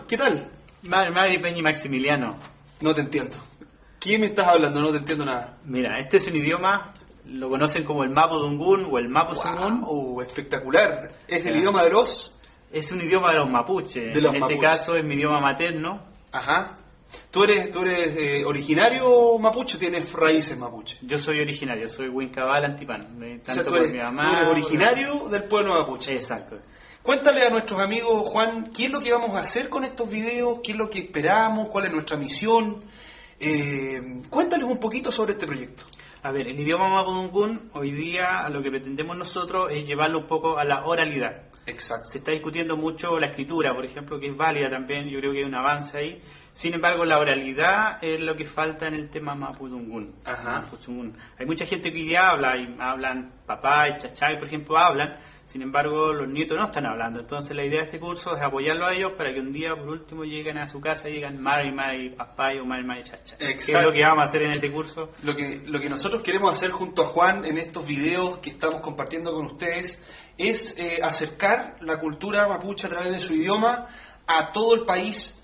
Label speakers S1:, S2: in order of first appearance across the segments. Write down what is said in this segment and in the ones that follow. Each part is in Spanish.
S1: Juan, ¿qué tal?
S2: Mari Peña y Maximiliano.
S1: No te entiendo. ¿Qué me estás hablando? No te entiendo nada.
S2: Mira, este es un idioma, lo conocen como el Mapudungun o el Mapuzungún.
S1: Espectacular. Es el
S2: Ya.
S1: idioma de los...
S2: Es un idioma de los mapuches.
S1: De los
S2: en
S1: mapuches.
S2: este caso es mi idioma materno.
S1: Ajá. ¿Tú eres originario mapuche o tienes raíces mapuche?
S2: Yo soy originario, soy Huincabal Antipán.
S1: O sea,
S2: Tanto
S1: tú
S2: por
S1: eres,
S2: mi
S1: tú
S2: mamá.
S1: eres originario del pueblo mapuche.
S2: Exacto.
S1: Cuéntale a nuestros amigos, Juan, qué es lo que vamos a hacer con estos videos, qué es lo que esperamos, cuál es nuestra misión. Cuéntales un poquito sobre este proyecto.
S2: A ver, el idioma Mapudungun, hoy día lo que pretendemos nosotros es llevarlo un poco a la oralidad.
S1: Exacto.
S2: Se está discutiendo mucho la escritura, por ejemplo, que es válida también, yo creo que hay un avance ahí. Sin embargo, la oralidad es lo que falta en el tema Mapudungun.
S1: Ajá.
S2: Mapuzungún. Hay mucha gente que hoy día habla, y hablan papá y chachay, por ejemplo, hablan. Sin embargo, los nietos no están hablando. Entonces, la idea de este curso es apoyarlo a ellos para que un día, por último, lleguen a su casa y digan Mari, papá o Mari, chachay. ¿Qué es lo que vamos a hacer en este curso?
S1: Lo que nosotros queremos hacer junto a Juan en estos videos que estamos compartiendo con ustedes es acercar la cultura mapuche a través de su idioma a todo el país,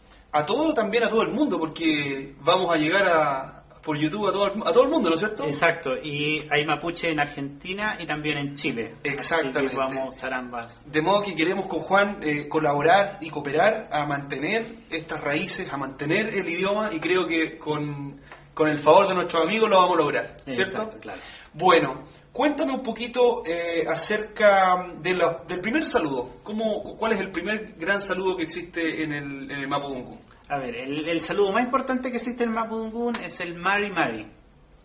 S1: también a todo el mundo, porque vamos a llegar por YouTube a todo el mundo, ¿no es cierto?
S2: Exacto, y hay mapuche en Argentina y también en Chile.
S1: Exactamente.
S2: Así que vamos a usar ambas.
S1: De modo que queremos con Juan colaborar y cooperar a mantener estas raíces, a mantener el idioma, y creo que con el favor de nuestros amigos lo vamos a lograr, ¿cierto?
S2: Exacto, claro.
S1: Bueno, cuéntame un poquito acerca del primer saludo. ¿Cuál es el primer gran saludo que existe en el Mapudungun?
S2: A ver, el saludo más importante que existe en el Mapudungun es el Mari.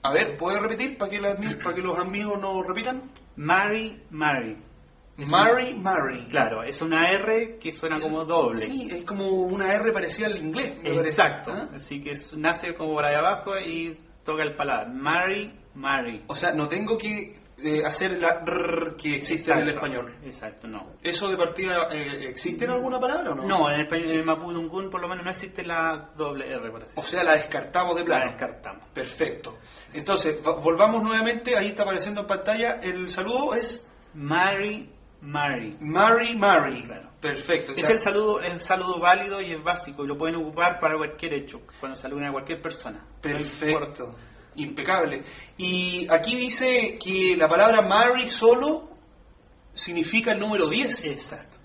S1: A ver, ¿puedes repetir para que los amigos nos repitan?
S2: Mari.
S1: Mari.
S2: Claro, es una R que suena como doble.
S1: Sí, es como una R parecida al inglés. Me
S2: Exacto,
S1: parece. ¿Ah?
S2: así que nace como por ahí abajo y toca el paladar. Mari.
S1: O sea, no tengo que hacer la R que existe en el español.
S2: Exacto, no.
S1: ¿Eso de partida existe en alguna palabra o no?
S2: No, en el Mapudungun por lo menos no existe la doble R, por así
S1: O sea, la descartamos de plano.
S2: La descartamos.
S1: Perfecto. Entonces, volvamos nuevamente. Ahí está apareciendo en pantalla. El saludo es...
S2: Mari.
S1: Mari.
S2: Claro.
S1: Perfecto. O sea,
S2: Es el saludo válido y es básico y lo pueden ocupar para cualquier hecho, cuando saluden a cualquier persona.
S1: perfecto. Impecable. Y aquí dice que la palabra Mari solo significa el número 10.
S2: Exacto.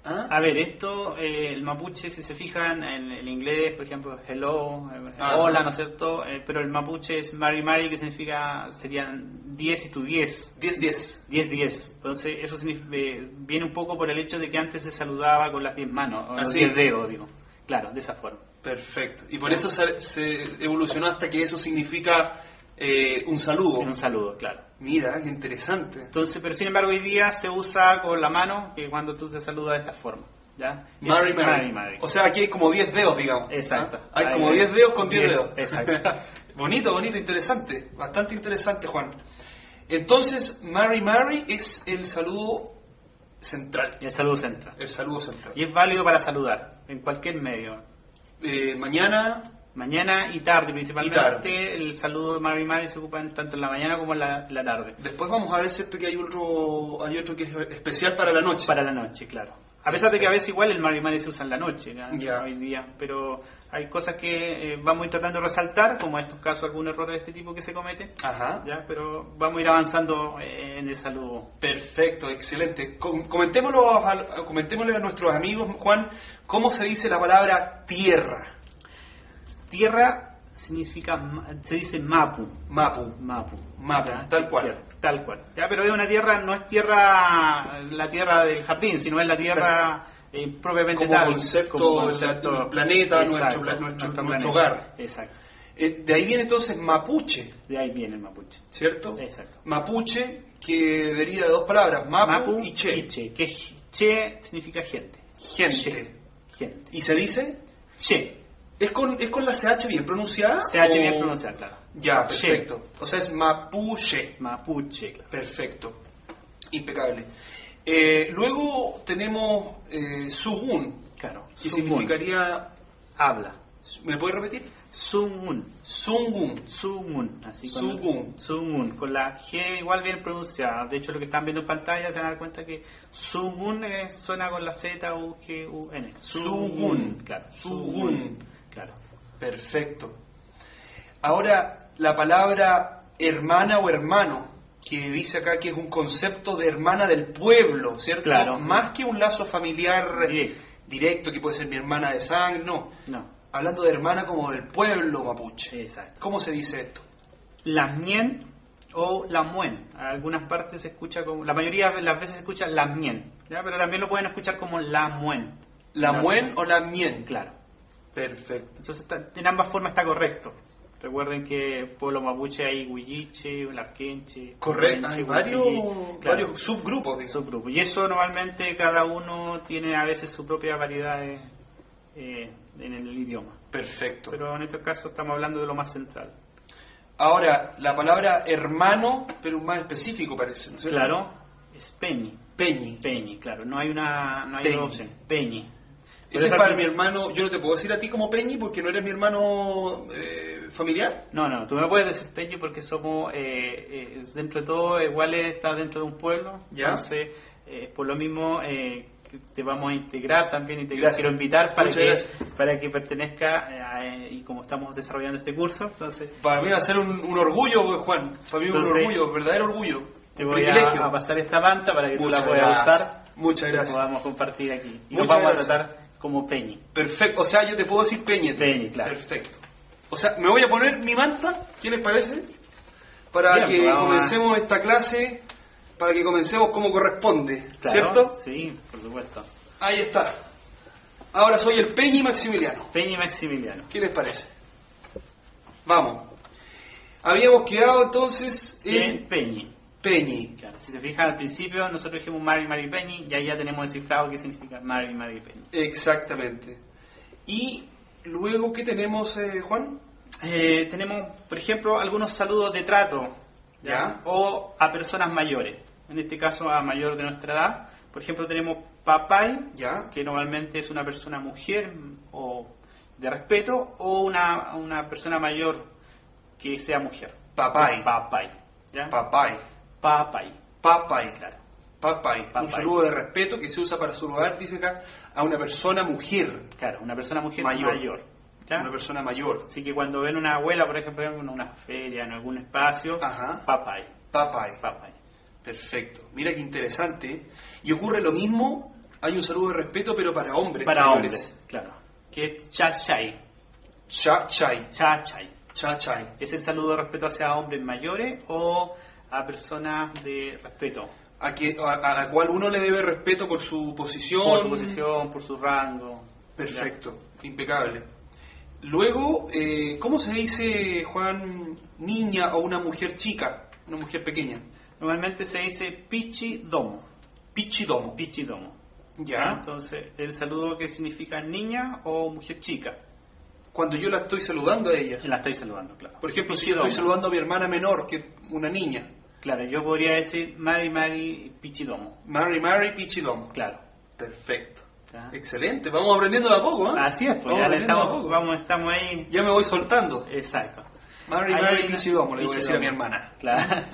S1: ¿Ah?
S2: A ver, esto, el mapuche, si se fijan en el inglés, por ejemplo, hello,
S1: Ah,
S2: hola, ¿no es cierto? Pero el mapuche es Mari, que serían 10 y tu 10.
S1: 10.
S2: 10. Entonces, eso viene un poco por el hecho de que antes se saludaba con las 10 manos, o los
S1: Así.
S2: 10 dedos, digo. Claro, de esa forma.
S1: Perfecto. Y por eso se evolucionó hasta que eso significa un saludo.
S2: Un saludo, claro.
S1: Mira, qué interesante.
S2: Entonces, pero sin embargo hoy día se usa con la mano, que cuando tú te saludas de esta forma, ¿ya?
S1: Mari. O sea, aquí hay como 10 dedos, digamos.
S2: Exacto.
S1: ¿Ah? Hay como 10 dedos con 10
S2: 10,
S1: dedos.
S2: exacto.
S1: Bonito, interesante. Bastante interesante, Juan. Entonces, Mari es el saludo central.
S2: Y el saludo central.
S1: El saludo central.
S2: Y es válido para saludar, en cualquier medio. Mañana y tarde principalmente. El saludo de Mari se ocupa tanto en la mañana como en la tarde.
S1: Después vamos a ver, ¿cierto?, que hay otro que es especial para la noche.
S2: Para la noche, claro. A pesar de que a veces igual el Mari se usa en la noche,
S1: Ya.
S2: hoy día, pero hay cosas que vamos a ir tratando de resaltar, como en estos casos algunos errores de este tipo que se cometen,
S1: Ajá.
S2: ¿ya? Pero vamos a ir avanzando en el saludo.
S1: Perfecto, excelente. Comentémosle a nuestros amigos, Juan, ¿cómo se dice la palabra tierra?
S2: Tierra significa, se dice mapu,
S1: ¿ya? Tal cual.
S2: Tierra, tal cual. ¿Ya? Pero es una tierra, no es tierra, la tierra del jardín, sino es la tierra propiamente
S1: como
S2: tal.
S1: Concepto, el planeta,
S2: Exacto,
S1: nuestro hogar.
S2: Exacto.
S1: De ahí viene entonces mapuche,
S2: De ahí viene el mapuche.
S1: ¿cierto?
S2: Exacto.
S1: Mapuche, que deriva de dos palabras, mapu y che.
S2: Que che significa gente.
S1: Gente.
S2: Gente.
S1: ¿Y se dice?
S2: Che.
S1: ¿Es con la CH bien pronunciada?
S2: CH bien pronunciada, claro.
S1: Ya, perfecto. O sea, es mapuche.
S2: Mapuche, claro.
S1: Perfecto. Impecable. Luego tenemos sugun,
S2: Claro.
S1: que
S2: Sumun.
S1: significaría
S2: Habla.
S1: ¿Me puedes repetir?
S2: Sungun.
S1: Sungun.
S2: Sungun, así
S1: Sungun.
S2: Sungun, con la G igual bien pronunciada. De hecho, lo que están viendo en pantalla se van a dar cuenta que Sungun suena con la Z, U, G, U, N.
S1: Sungun.
S2: Claro.
S1: Sungun.
S2: Claro.
S1: Perfecto. Ahora, la palabra hermana o hermano, que dice acá que es un concepto de hermana del pueblo, ¿cierto?
S2: Claro.
S1: Más que un lazo familiar directo, que puede ser mi hermana de sangre, no.
S2: No.
S1: Hablando de hermana como del pueblo mapuche.
S2: Exacto.
S1: ¿Cómo se dice esto?
S2: La mien o la muen. En algunas partes se escucha como, la mayoría de las veces se escucha la mien, ¿ya? Pero también lo pueden escuchar como la muen.
S1: ¿La muen o la mien?
S2: Claro.
S1: Perfecto.
S2: Entonces, en ambas formas está correcto. Recuerden que pueblo mapuche hay huilliche, larquenche.
S1: Correcto, hay varios
S2: claro,
S1: subgrupos. Digamos.
S2: Subgrupos. Y eso normalmente cada uno tiene a veces su propia variedad en el idioma.
S1: Perfecto.
S2: Pero en este caso estamos hablando de lo más central.
S1: Ahora, la palabra hermano, pero más específico parece, ¿no es cierto?
S2: Claro, es peñi.
S1: Peñi.
S2: Peñi, claro. No hay
S1: Peñi.
S2: otra opción. Peñi.
S1: Ese es para mi hermano. Yo no te puedo decir a ti como Peñi porque no eres mi hermano familiar.
S2: No, tú me puedes decir Peñi porque somos, dentro de todo, iguales, está dentro de un pueblo.
S1: ¿Ya?
S2: Entonces, por lo mismo, te vamos a integrar también y te
S1: Gracias.
S2: quiero invitar
S1: Muchas gracias.
S2: para que pertenezca, y como estamos desarrollando este curso, entonces
S1: Para mí va a ser un orgullo, pues, Juan. Para mí
S2: Entonces,
S1: un orgullo, verdadero orgullo.
S2: te
S1: Un
S2: voy
S1: privilegio.
S2: a pasar esta manta para que tú
S1: Muchas
S2: la puedas
S1: gracias.
S2: usar.
S1: Muchas
S2: y
S1: gracias.
S2: podamos compartir aquí. Y
S1: Muchas
S2: nos vamos
S1: gracias.
S2: a tratar como Peñi.
S1: Perfecto. O sea, yo te puedo decir Peñi.
S2: Peñi, claro.
S1: Perfecto. O sea, me voy a poner mi manta. ¿Qué les parece? Para
S2: Bien,
S1: que
S2: pues vamos
S1: comencemos esta clase, para que comencemos como corresponde,
S2: Claro,
S1: ¿cierto?
S2: Sí, por supuesto.
S1: Ahí está. Ahora soy el Peñi Maximiliano.
S2: Peñi Maximiliano.
S1: ¿Qué les parece? Vamos. Habíamos quedado entonces
S2: En
S1: en
S2: Peñi.
S1: Peñi.
S2: Claro, si se fijan al principio, nosotros dijimos Mari Peñi y ahí ya tenemos descifrado qué significa Mari Peñi.
S1: Exactamente. Y luego, ¿qué tenemos, Juan?
S2: Tenemos, por ejemplo, algunos saludos de trato,
S1: Ya.
S2: o a personas mayores. En este caso, a mayor de nuestra edad. Por ejemplo, tenemos papay,
S1: Ya.
S2: que normalmente es una persona mujer o de respeto, o una persona mayor que sea mujer.
S1: Papay.
S2: Papay. ¿Ya?
S1: Papay.
S2: Papay.
S1: Papay.
S2: Claro.
S1: Papay. Un
S2: Papay.
S1: saludo de respeto que se usa para saludar, dice acá, a una persona mujer.
S2: Claro, una persona mujer
S1: Mayor.
S2: mayor. ¿Ya?
S1: Una persona mayor.
S2: Así que cuando ven una abuela, por ejemplo, en una feria, en algún espacio,
S1: Ajá.
S2: papay.
S1: Papay.
S2: Papay.
S1: Perfecto. Mira qué interesante. Y ocurre lo mismo, hay un saludo de respeto, pero para hombres.
S2: Para
S1: mayores.
S2: hombres, claro. Que es chachay.
S1: Cha-chay.
S2: Chachay.
S1: Cha-chay.
S2: Es el saludo de respeto hacia hombres mayores o a personas de respeto.
S1: A la cual uno le debe respeto por su posición.
S2: Por su posición, por su rango.
S1: Perfecto, impecable. Luego, ¿cómo se dice, Juan, niña o una mujer chica? Una mujer pequeña.
S2: Normalmente se dice pichidomo.
S1: Pichidomo.
S2: Pichidomo.
S1: Ya.
S2: Entonces, el saludo que significa niña o mujer chica.
S1: Cuando yo la estoy saludando a ella.
S2: La estoy saludando, claro.
S1: Por ejemplo, si yo
S2: Pichidomo.
S1: estoy saludando a mi hermana menor, que es una niña.
S2: Claro, yo podría decir Mari Pichidomo.
S1: Mari, Pichidomo.
S2: Claro.
S1: Perfecto.
S2: ¿Ya?
S1: Excelente. Vamos aprendiendo de a poco, ¿eh?
S2: Así es, pues
S1: Vamos
S2: ya le
S1: aprendiendo de a poco.
S2: estamos ahí.
S1: Ya me voy soltando.
S2: Exacto.
S1: Mari,
S2: Ahí hay una-
S1: Pichidomo, le voy a decir a mi
S2: Pichidomo.
S1: hermana.
S2: Claro.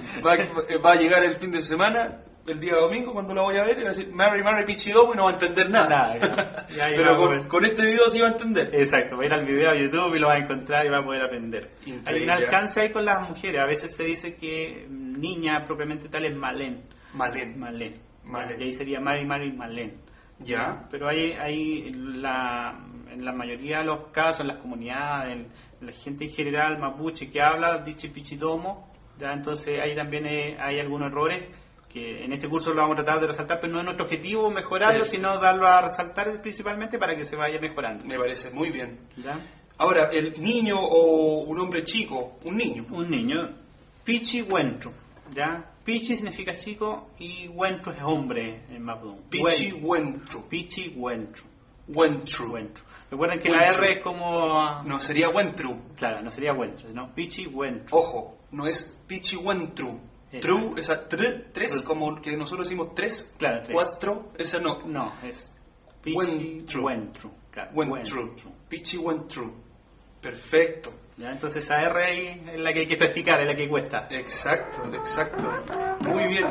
S1: Va a llegar el fin de semana, el día domingo, cuando la voy a ver, y va a decir Mari, Pichidomo y no va a entender nada.
S2: Nada, ya.
S1: Pero
S2: vamos a ver.
S1: con este video sí va a entender.
S2: Exacto, va a ir al video a YouTube y lo va a encontrar y va a poder aprender.
S1: Increíble.
S2: Hay un alcance ahí con las mujeres. A veces se dice que niña propiamente tal es Malén.
S1: Malén.
S2: Malén.
S1: Malén.
S2: Y ahí sería Mari Malén.
S1: Ya.
S2: Pero hay en la mayoría de los casos, en las comunidades, en la gente en general mapuche que habla, dice pichitomo, ya entonces ahí también hay algunos errores que en este curso lo vamos a tratar de resaltar, pero no es nuestro objetivo mejorarlo,
S1: Perfecto.
S2: sino darlo a resaltar principalmente para que se vaya mejorando.
S1: Me parece muy bien.
S2: ¿Ya?
S1: Ahora, el niño o un hombre chico, un niño.
S2: Un niño, pichi huentru, ¿ya? Pichi significa chico y huentru es hombre en mapudungun.
S1: Pichi Wentru.
S2: Pichi huentru.
S1: Wentru.
S2: Huentru. Recuerden que la
S1: Huentru.
S2: R es como...
S1: No, sería Wentru.
S2: Claro, no sería huentru, sino pichi huentru.
S1: Ojo, no es Pichi Wentru. Tru, esa tres, como que nosotros decimos tres,
S2: Claro, tres.
S1: cuatro, esa no.
S2: No, es pichi
S1: Huentru.
S2: huentru. Claro,
S1: Wentru. Pichi Wentru. Perfecto.
S2: ¿Ya? Entonces esa R ahí es la que hay que practicar, es la que cuesta.
S1: Exacto, exacto. Muy bien.